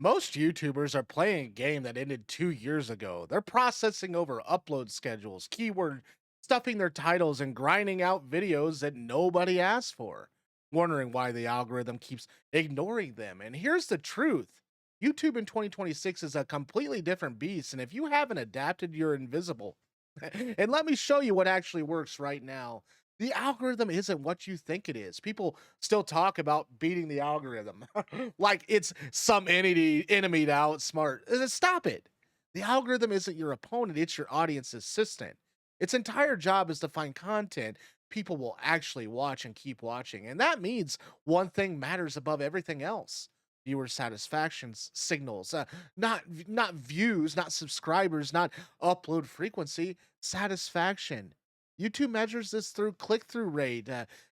Most YouTubers are playing a game that ended 2 years ago. They're processing over upload schedules, keyword stuffing their titles, and grinding out videos that nobody asked for, wondering why the algorithm keeps ignoring them. And here's the truth: YouTube in 2026 is a completely different beast. And if you haven't adapted, you're invisible. And let me show you what actually works right now. The algorithm isn't what you think it is. People still talk about beating the algorithm like it's some enemy to outsmart. Stop it. The algorithm isn't your opponent, it's your audience assistant. Its entire job is to find content people will actually watch and keep watching. And that means one thing matters above everything else: viewer satisfaction signals, not views, not subscribers, not upload frequency, satisfaction. YouTube measures this through click-through rate,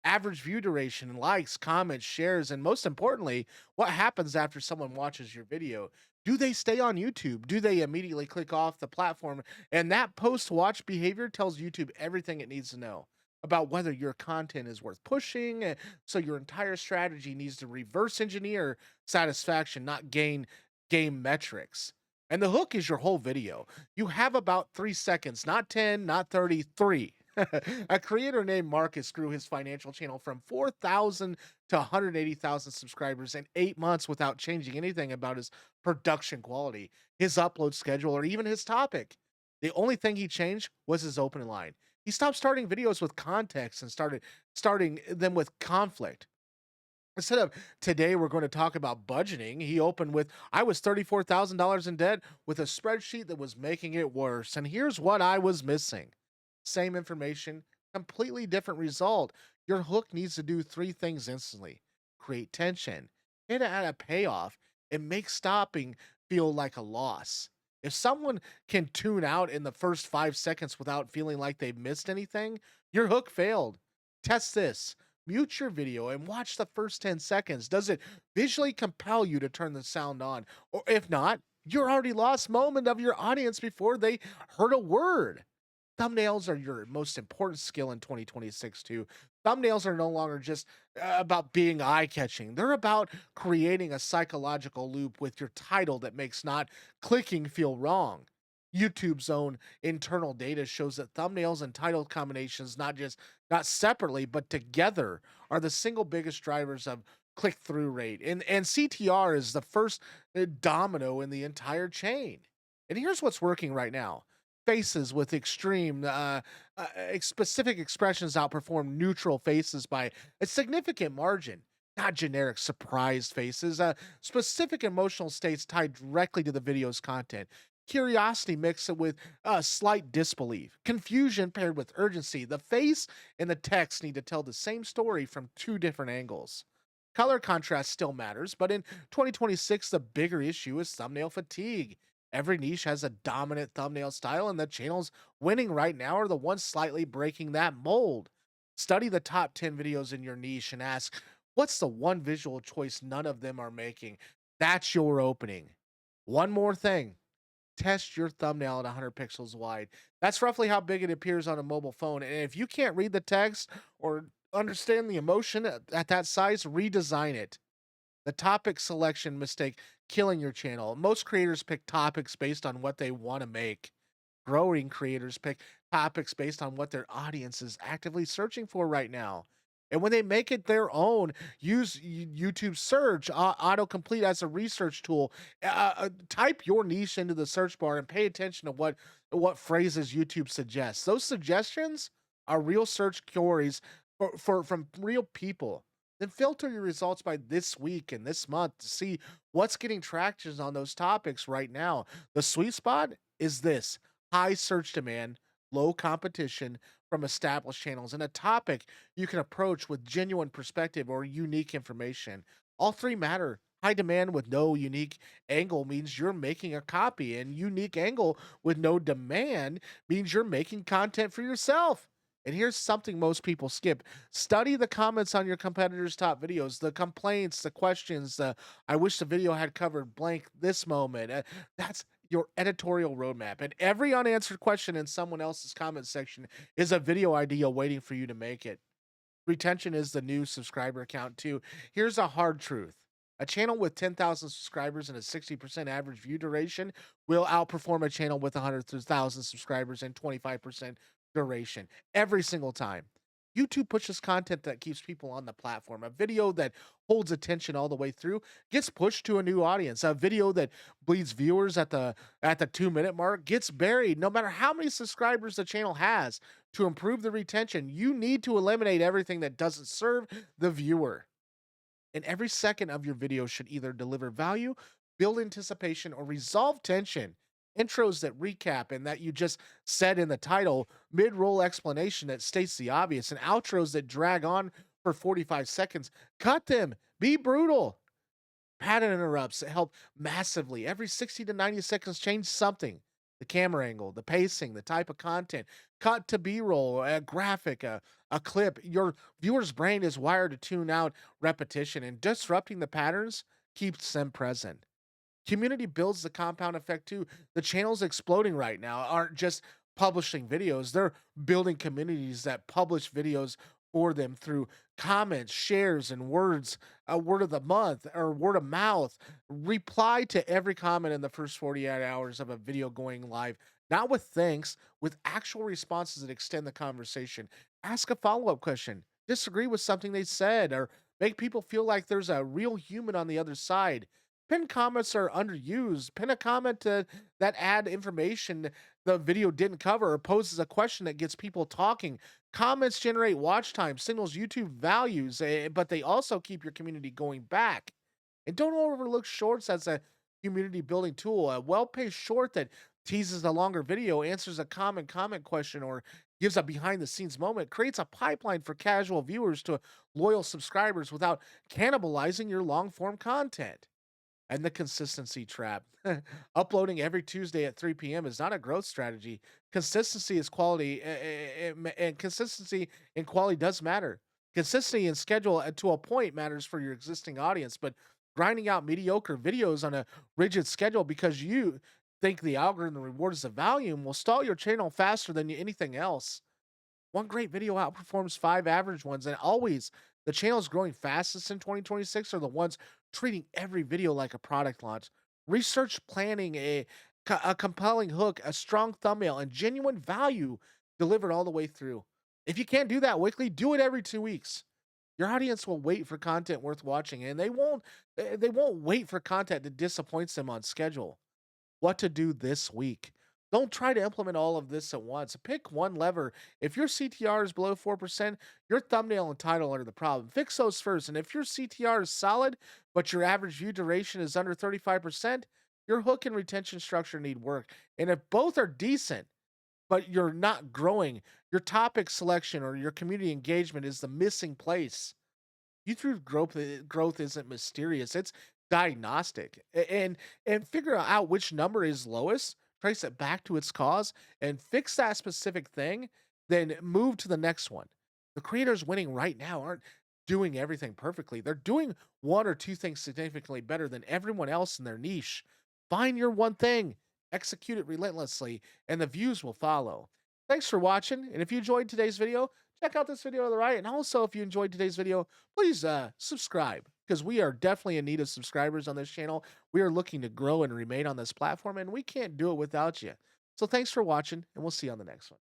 average view duration, likes, comments, shares, and most importantly, what happens after someone watches your video. Do they stay on YouTube? Do they immediately click off the platform? And that post-watch behavior tells YouTube everything it needs to know about whether your content is worth pushing. So your entire strategy needs to reverse engineer satisfaction, not game metrics. And the hook is your whole video. You have about 3 seconds, not 10, not 33. A creator named Marcus grew his financial channel from 4,000 to 180,000 subscribers in 8 months without changing anything about his production quality, his upload schedule, or even his topic. The only thing he changed was his opening line. He stopped starting videos with context and started starting them with conflict. Instead of "Today we're going to talk about budgeting," he opened with "I was $34,000 in debt with a spreadsheet that was making it worse. And here's what I was missing." Same information, completely different result. Your hook needs to do three things instantly: create tension, hit at a payoff, and make stopping feel like a loss. If someone can tune out in the first 5 seconds without feeling like they've missed anything, your hook failed. Test this. Mute your video and watch the first 10 seconds. Does it visually compel you to turn the sound on? Or if not, you're already lost moment of your audience before they heard a word. Thumbnails are your most important skill in 2026 too. Thumbnails are no longer just about being eye-catching. They're about creating a psychological loop with your title that makes not clicking feel wrong. YouTube's own internal data shows that thumbnails and title combinations, not separately but together, are the single biggest drivers of click-through rate. And CTR is the first domino in the entire chain. And here's what's working right now: faces with extreme, specific expressions outperform neutral faces by a significant margin. Not generic surprised faces, specific emotional states tied directly to the video's content. Curiosity mixed with slight disbelief. Confusion paired with urgency. The face and the text need to tell the same story from two different angles. Color contrast still matters, but in 2026, the bigger issue is thumbnail fatigue. Every niche has a dominant thumbnail style, and the channels winning right now are the ones slightly breaking that mold. Study the top 10 videos in your niche and ask, what's the one visual choice none of them are making? That's your opening. One more thing: test your thumbnail at 100 pixels wide. That's roughly how big it appears on a mobile phone. And if you can't read the text or understand the emotion at that size, redesign it. The topic selection mistake killing your channel. Most creators pick topics based on what they want to make. Growing creators pick topics based on what their audience is actively searching for right now. And when they make it their own, use YouTube search autocomplete as a research tool. Type your niche into the search bar and pay attention to what phrases YouTube suggests. Those suggestions are real search queries from real people. Then filter your results by this week and this month to see what's getting traction on those topics right now. The sweet spot is this: high search demand, low competition from established channels, and a topic you can approach with genuine perspective or unique information. All three matter. High demand with no unique angle means you're making a copy, and unique angle with no demand means you're making content for yourself. And here's something most people skip: study the comments on your competitors' top videos, the complaints, the questions, the "I wish the video had covered blank this moment." That's your editorial roadmap. And every unanswered question in someone else's comment section is a video idea waiting for you to make it. Retention is the new subscriber count, too. Here's a hard truth: A channel with 10,000 subscribers and a 60% average view duration will outperform a channel with 100,000 subscribers and 25% duration every single time. YouTube pushes content that keeps people on the platform. A video that holds attention all the way through gets pushed to a new audience. A video that bleeds viewers at the 2 minute mark gets buried. No matter how many subscribers the channel has, to improve the retention, you need to eliminate everything that doesn't serve the viewer. And every second of your video should either deliver value, build anticipation, or resolve tension. Intros that recap and that you just said in the title, mid roll explanation that states the obvious, and outros that drag on for 45 seconds. Cut them, be brutal. Pattern interrupts that help massively. Every 60 to 90 seconds, change something. The camera angle, the pacing, the type of content. Cut to B roll, a graphic, a clip. Your viewer's brain is wired to tune out repetition, and disrupting the patterns keeps them present. Community builds the compound effect too. The channels exploding right now aren't just publishing videos, they're building communities that publish videos for them through comments, shares, and words, a word of the month or word of mouth. Reply to every comment in the first 48 hours of a video going live, not with thanks, with actual responses that extend the conversation. Ask a follow up question, disagree with something they said, or make people feel like there's a real human on the other side. Pinned comments are underused. Pin a comment that add information the video didn't cover or poses a question that gets people talking. Comments generate watch time, signals YouTube values, but they also keep your community going back. And don't overlook shorts as a community building tool. A well-paced short that teases a longer video, answers a common comment question, or gives a behind the scenes moment creates a pipeline for casual viewers to loyal subscribers without cannibalizing your long form content. And the consistency trap. Uploading every Tuesday at 3 p.m. is not a growth strategy. Consistency is quality, and consistency and quality does matter. Consistency and schedule to a point matters for your existing audience, but grinding out mediocre videos on a rigid schedule because you think the algorithm rewards the volume will stall your channel faster than anything else. One great video outperforms five average ones, and always the channels growing fastest in 2026 are the ones treating every video like a product launch. Research planning, a compelling hook, a strong thumbnail, and genuine value delivered all the way through. If you can't do that weekly, do it every 2 weeks. Your audience will wait for content worth watching, and they won't wait for content that disappoints them on schedule. What to do this week? Don't try to implement all of this at once. Pick one lever. If your CTR is below 4%, your thumbnail and title are the problem. Fix those first. And if your CTR is solid, but your average view duration is under 35%, your hook and retention structure need work. And if both are decent, but you're not growing, your topic selection or your community engagement is the missing place. YouTube growth isn't mysterious, it's diagnostic. And figure out which number is lowest, trace it back to its cause, and fix that specific thing, then move to the next one. The creators winning right now aren't doing everything perfectly. They're doing one or two things significantly better than everyone else in their niche. Find your one thing, execute it relentlessly, and the views will follow. Thanks for watching, and if you enjoyed today's video, check out this video on the right. And also, if you enjoyed today's video, please subscribe because we are definitely in need of subscribers on this channel. We are looking to grow and remain on this platform, and we can't do it without you. So thanks for watching, and we'll see you on the next one.